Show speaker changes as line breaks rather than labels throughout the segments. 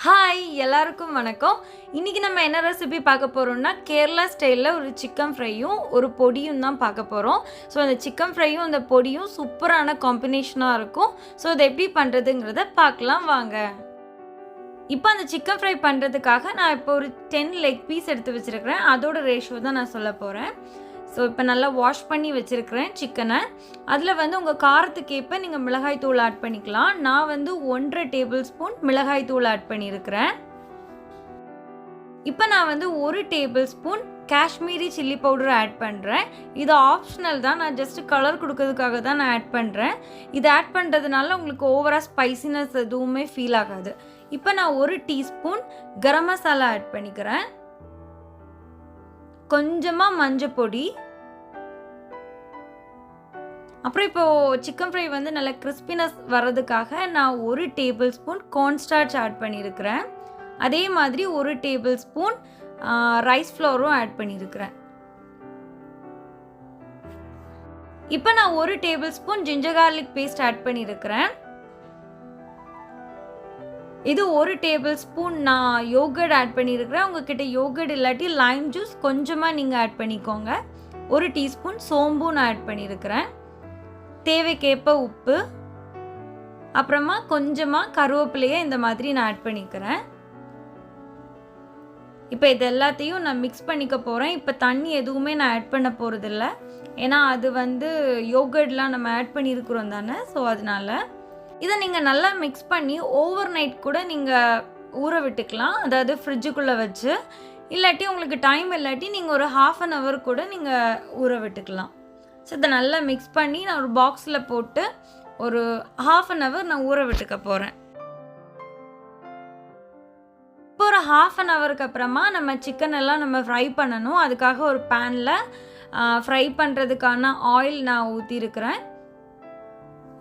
Hi எல்லாருக்கும் வணக்கம். இன்றைக்கி நம்ம என்ன ரெசிபி பார்க்க போகிறோம்னா கேரளா ஸ்டைலில் ஒரு சிக்கன் ஃப்ரையும் ஒரு பொடியும் தான் பார்க்க போகிறோம். ஸோ அந்த சிக்கன் ஃப்ரையும் அந்த பொடியும் சூப்பரான காம்பினேஷனாக இருக்கும். ஸோ அதை எப்படி பண்ணுறதுங்கிறத பார்க்கலாம் வாங்க. இப்போ அந்த சிக்கன் ஃப்ரை பண்ணுறதுக்காக நான் இப்போ ஒரு 10 லெக் பீஸ் எடுத்து வச்சுருக்கிறேன். அதோட ரேஷியோ தான் நான் சொல்ல போகிறேன். ஸோ இப்போ நல்லா வாஷ் பண்ணி வச்சுருக்கிறேன் சிக்கனை. அதில் வந்து உங்கள் காரத்துக்கேற்ப நீங்கள் மிளகாய் தூள் ஆட் பண்ணிக்கலாம். நான் வந்து 1.5 டேபிள் ஸ்பூன் மிளகாய் தூள் ஆட் பண்ணியிருக்கிறேன். இப்போ நான் வந்து 1 tablespoon Kashmiri chilli powder add பண்ணுறேன். இது ஆப்ஷனல் தான், நான் ஜஸ்ட்டு கலர் கொடுக்கறதுக்காக தான் நான் ஆட் பண்ணுறேன். இது ஆட் பண்ணுறதுனால உங்களுக்கு ஓவராக ஸ்பைசினஸ் எதுவுமே ஃபீல் ஆகாது. இப்போ நான் 1 டீஸ்பூன் கரம் மசாலா ஆட் பண்ணிக்கிறேன். கொஞ்சமாக மஞ்சள் பொடி. அப்புறம் இப்போது சிக்கன் ஃப்ரை வந்து நல்ல கிறிஸ்பினஸ் வர்றதுக்காக நான் 1 டேபிள் ஸ்பூன் கார்ன்ஸ்டார்ச் ஆட் பண்ணியிருக்கிறேன். அதே மாதிரி 1 டேபிள் ஸ்பூன் ரைஸ் ஃப்ளோரும் ஆட் பண்ணியிருக்கிறேன். இப்போ நான் 1 tablespoon ginger garlic paste add பண்ணியிருக்கிறேன். இது 1 டேபிள் ஸ்பூன் நான் யோகர்ட் ஆட் பண்ணியிருக்கிறேன். உங்ககிட்ட யோகர்ட் இல்லாட்டி லைம் ஜூஸ் கொஞ்சமாக நீங்கள் ஆட் பண்ணிக்கோங்க. 1 டீஸ்பூன் சோம்பு நான் ஆட் பண்ணியிருக்கிறேன். தேவைக்கேற்ப உப்பு, அப்புறமா கொஞ்சமாக கருவேப்பிலையை இந்த மாதிரி நான் ஆட் பண்ணிக்கிறேன். இப்போ இது எல்லாத்தையும் நான் மிக்ஸ் பண்ணிக்க போகிறேன். இப்போ தண்ணி எதுவுமே நான் ஆட் பண்ண போகிறதில்ல, ஏன்னா அது வந்து யோகர்ட்லாம் நம்ம ஆட் பண்ணியிருக்கிறோம் தானே. ஸோ அதனால் இதை நீங்கள் நல்லா மிக்ஸ் பண்ணி ஓவர் நைட் கூட நீங்கள் ஊற விட்டுக்கலாம், அதாவது ஃப்ரிட்ஜுக்குள்ளே வச்சு. இல்லாட்டி உங்களுக்கு டைம் இல்லாட்டி நீங்கள் ஒரு 1/2 hour கூட நீங்கள் ஊற விட்டுக்கலாம். ஸோ இதை நல்லா மிக்ஸ் பண்ணி நான் ஒரு பாக்ஸில் போட்டு ஒரு 1/2 hour நான் ஊற விட்டுக்க போகிறேன். இப்போ ஒரு 1/2 hourக்கு அப்புறமா நம்ம சிக்கன் எல்லாம் நம்ம ஃப்ரை பண்ணணும். அதுக்காக ஒரு பேனில் ஃப்ரை பண்ணுறதுக்கான ஆயில் நான் ஊற்றிருக்கிறேன்.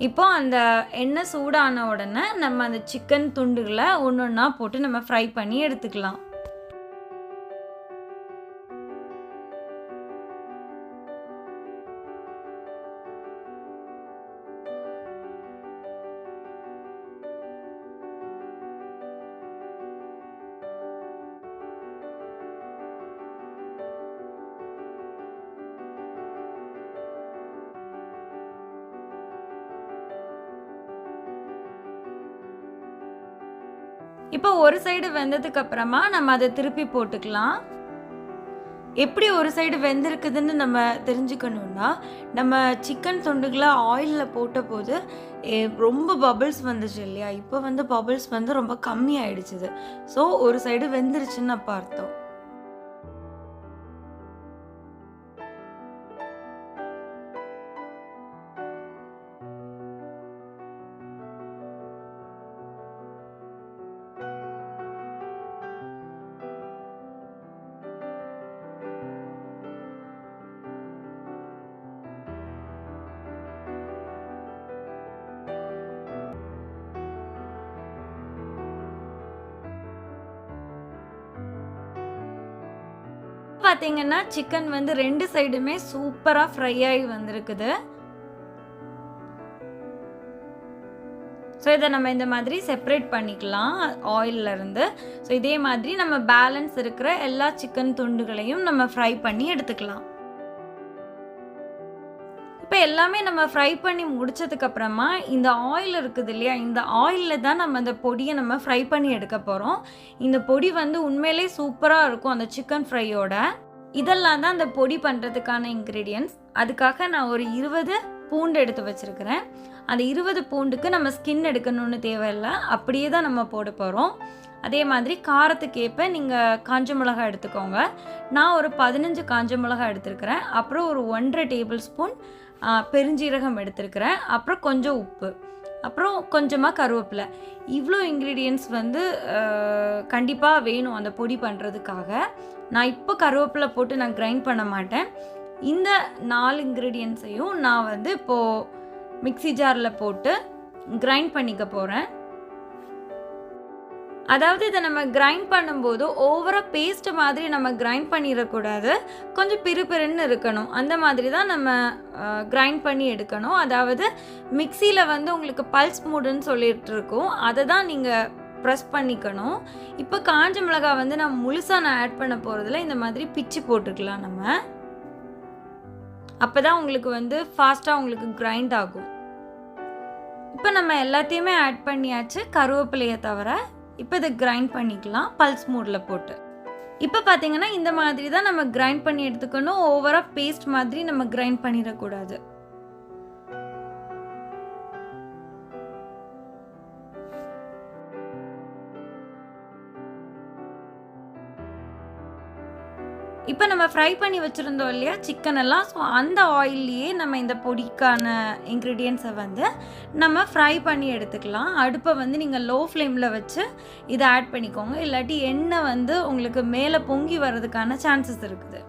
இப்போ அந்த எண்ணெய் சூடான உடனே நம்ம அந்த சிக்கன் துண்டுகளை ஒன்று ஒன்றா போட்டு நம்ம ஃப்ரை பண்ணி எடுத்துக்கலாம். இப்போ ஒரு சைடு வெந்ததுக்கு அப்புறமா நம்ம அதை திருப்பி போட்டுக்கலாம். எப்படி ஒரு சைடு வெந்திருக்குதுன்னு நம்ம தெரிஞ்சுக்கணுன்னா, நம்ம சிக்கன் துண்டுகளை ஆயிலில் போட்ட போது ரொம்ப பபிள்ஸ் வந்துச்சு இல்லையா, இப்போ வந்து பபிள்ஸ் வந்து ரொம்ப கம்மியாயிடுச்சுது. ஸோ ஒரு சைடு வெந்துருச்சுன்னு அப்போ அர்த்தம். பார்த்தீங்கன்னா சிக்கன் வந்து 2 சைடுமே சூப்பராக ஃப்ரை ஆகி வந்திருக்குது. ஸோ இதை நம்ம இந்த மாதிரி செப்பரேட் பண்ணிக்கலாம் ஆயிலிருந்து. ஸோ இதே மாதிரி நம்ம பேலன்ஸ் இருக்கிற எல்லா சிக்கன் துண்டுகளையும் நம்ம ஃப்ரை பண்ணி எடுத்துக்கலாம். இப்போ எல்லாமே நம்ம ஃப்ரை பண்ணி முடிச்சதுக்கப்புறமா இந்த ஆயில் இருக்குது இல்லையா, இந்த ஆயிலில் தான் நம்ம அந்த பொடியை நம்ம ஃப்ரை பண்ணி எடுக்க போகிறோம். இந்த பொடி வந்து உண்மையிலே சூப்பராக இருக்கும் அந்த சிக்கன் ஃப்ரையோட. இதெல்லாம் தான் அந்த பொடி பண்ணுறதுக்கான இன்க்ரீடியன்ட்ஸ். அதுக்காக நான் ஒரு 20 பூண்டு எடுத்து வச்சுருக்கிறேன். அந்த 20 பூண்டுக்கு நம்ம ஸ்கின் எடுக்கணும்னு தேவையில்லை, அப்படியே தான் நம்ம போட போகிறோம். அதே மாதிரி காரத்துக்கேற்ப நீங்கள் காஞ்ச மிளகாய் எடுத்துக்கோங்க. நான் ஒரு 15 காஞ்ச மிளகாய் எடுத்துருக்கிறேன். அப்புறம் ஒரு 1.5 டேபிள் ஸ்பூன் பெருஞ்சீரகம் எடுத்துருக்கிறேன். அப்புறம் கொஞ்சம் உப்பு, அப்புறம் கொஞ்சமாக கருவேப்பிலை. இவ்வளோ இன்க்ரீடியன்ட்ஸ் வந்து கண்டிப்பாக வேணும் அந்த பொடி பண்ணுறதுக்காக. நான் இப்போ கருவேப்பிலை போட்டு நான் கிரைண்ட் பண்ண மாட்டேன். இந்த 4 இன்க்ரீடியன்ட்ஸையும் நான் வந்து இப்போது மிக்ஸி ஜாரில் போட்டு கிரைண்ட் பண்ணிக்க போகிறேன். அதாவது இதை நம்ம கிரைண்ட் பண்ணும்போது ஓவராக பேஸ்ட் மாதிரி நம்ம கிரைண்ட் பண்ணிடக்கூடாது, கொஞ்சம் பிறுபிறுன்னு இருக்கணும். அந்த மாதிரி தான் நம்ம கிரைண்ட் பண்ணி எடுக்கணும். அதாவது மிக்சியில் வந்து உங்களுக்கு பல்ஸ் மூடுன்னு சொல்லிட்டு இருக்கோம், அதை தான் நீங்கள் ப்ரெஸ் பண்ணிக்கணும். இப்போ காஞ்ச மிளகாய் வந்து நான் முழுசா ஆட் பண்ண போறதில்ல. இந்த மாதிரி பிச்சு போட்டுக்கலாம் நம்ம. அப்பதான் உங்களுக்கு வந்து ஃபாஸ்டா உங்களுக்கு கிரைண்ட் ஆகும். இப்போ நம்ம எல்லாத்தையுமே ஆட் பண்ணியாச்சு கருவேப்பிலையை தவிர. இப்போ இதை கிரைண்ட் பண்ணிக்கலாம் பல்ஸ் மோட்ல போட்டு. இப்போ பார்த்தீங்கன்னா இந்த மாதிரி தான் நம்ம கிரைண்ட் பண்ணி எடுத்துக்கணும். ஓவரா பேஸ்ட் மாதிரி நம்ம கிரைண்ட் பண்ணிடக்கூடாது. இப்போ நம்ம ஃப்ரை பண்ணி வச்சுருந்தோம் இல்லையா சிக்கன் எல்லாம், ஸோ அந்த ஆயில்லையே நம்ம இந்த பொடிக்கான இன்க்ரீடியன்ஸை வந்து நம்ம ஃப்ரை பண்ணி எடுத்துக்கலாம். அடுப்பை வந்து நீங்கள் லோ ஃப்ளேமில் வச்சு இதை ஆட் பண்ணிக்கோங்க. இல்லாட்டி எண்ணெய் வந்து உங்களுக்கு மேலே பொங்கி வர்றதுக்கான சான்சஸ் இருக்குது.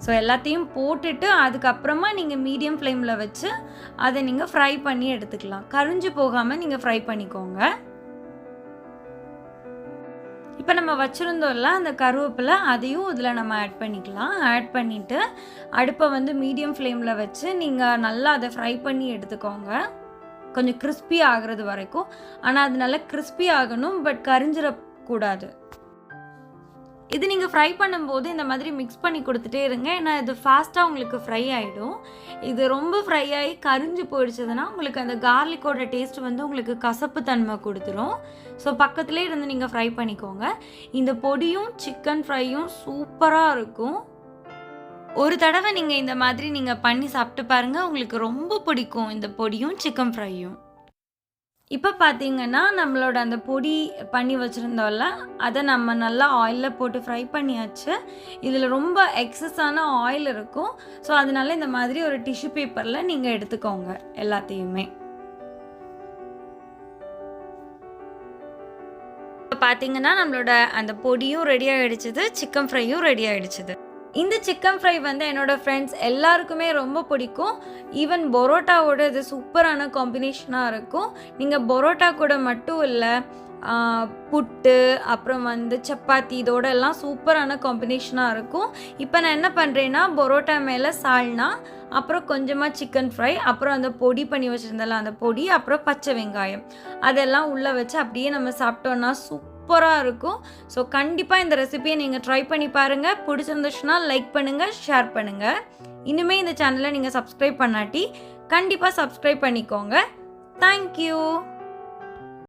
ஸோ எல்லாத்தையும் போட்டுட்டு அதுக்கப்புறமா நீங்கள் மீடியம் ஃப்ளேமில் வச்சு அதை நீங்கள் ஃப்ரை பண்ணி எடுத்துக்கலாம். கரிஞ்சு போகாமல் நீங்கள் ஃப்ரை பண்ணிக்கோங்க. இப்போ நம்ம வச்சுருந்தோம்ல அந்த கருவேப்பிலை, அதையும் இதில் நம்ம ஆட் பண்ணிக்கலாம். ஆட் பண்ணிவிட்டு அடுப்பை வந்து மீடியம் ஃப்ளேமில் வச்சு நீங்கள் நல்லா அதை ஃப்ரை பண்ணி எடுத்துக்கோங்க. கொஞ்சம் கிறிஸ்பி ஆகிறது வரைக்கும். ஆனால் அது நல்லா கிறிஸ்பி ஆகணும், பட் கரிஞ்சிடக்கூடாது. இது நீங்கள் ஃப்ரை பண்ணும்போது இந்த மாதிரி மிக்ஸ் பண்ணி கொடுத்துட்டே இருங்க. ஏன்னா இது ஃபாஸ்ட்டாக உங்களுக்கு ஃப்ரை ஆகிடும். இது ரொம்ப ஃப்ரை ஆகி கரிஞ்சு போயிடுச்சதுன்னா உங்களுக்கு அந்த கார்லிக்கோட டேஸ்ட் வந்து உங்களுக்கு கசப்பு தன்மை கொடுத்துரும். ஸோ பக்கத்துலேயே இருந்து நீங்கள் ஃப்ரை பண்ணிக்கோங்க. இந்த பொடியும் சிக்கன் ஃப்ரையும் சூப்பராக இருக்கும். ஒரு தடவை நீங்கள் இந்த மாதிரி நீங்கள் பண்ணி சாப்பிட்டு பாருங்கள், உங்களுக்கு ரொம்ப பிடிக்கும் இந்த பொடியும் சிக்கன் ஃப்ரையும். இப்போ பார்த்தீங்கன்னா நம்மளோட அந்த பொடி பண்ணி வச்சுருந்தோம்ல, அதை நம்ம நல்லா ஆயிலில் போட்டு ஃப்ரை பண்ணியாச்சு. இதில் ரொம்ப எக்ஸஸான ஆயில் இருக்கும். ஸோ அதனால இந்த மாதிரி ஒரு டிஷ்யூ பேப்பரில் நீங்கள் எடுத்துக்கோங்க எல்லாத்தையுமே. இப்போ பார்த்தீங்கன்னா நம்மளோட அந்த பொடியும் ரெடி ஆகிடுச்சிது, சிக்கன் ஃப்ரையும் ரெடி ஆகிடுச்சிது. இந்த சிக்கன் ஃப்ரை வந்து என்னோடய ஃப்ரெண்ட்ஸ் எல்லாருக்குமே ரொம்ப பிடிக்கும். ஈவன் பரோட்டாவோட இது சூப்பரான காம்பினேஷனாக இருக்கும். நீங்கள் பரோட்டா கூட மட்டும் இல்லை, புட்டு அப்புறம் வந்து சப்பாத்தி இதோட எல்லாம் சூப்பரான காம்பினேஷனாக இருக்கும். இப்போ நான் என்ன பண்ணுறேன்னா பரோட்டா மேலே சால்னா, அப்புறம் கொஞ்சமாக சிக்கன் ஃப்ரை, அப்புறம் அந்த பொடி பண்ணி வச்சுருந்தால அந்த பொடி, அப்புறம் பச்சை வெங்காயம் அதெல்லாம் உள்ளே வச்சு அப்படியே நம்ம சாப்பிட்டோன்னா சூப்பராக இருக்கும். ஸோ கண்டிப்பாக இந்த ரெசிபியை நீங்கள் ட்ரை பண்ணி பாருங்கள். பிடிச்சிருந்துச்சுன்னா லைக் பண்ணுங்கள், ஷேர் பண்ணுங்கள். இனிமேல் இந்த சேனலை நீங்கள் சப்ஸ்கிரைப் பண்ணாட்டி கண்டிப்பாக சப்ஸ்கிரைப் பண்ணிக்கோங்க. தேங்க்யூ.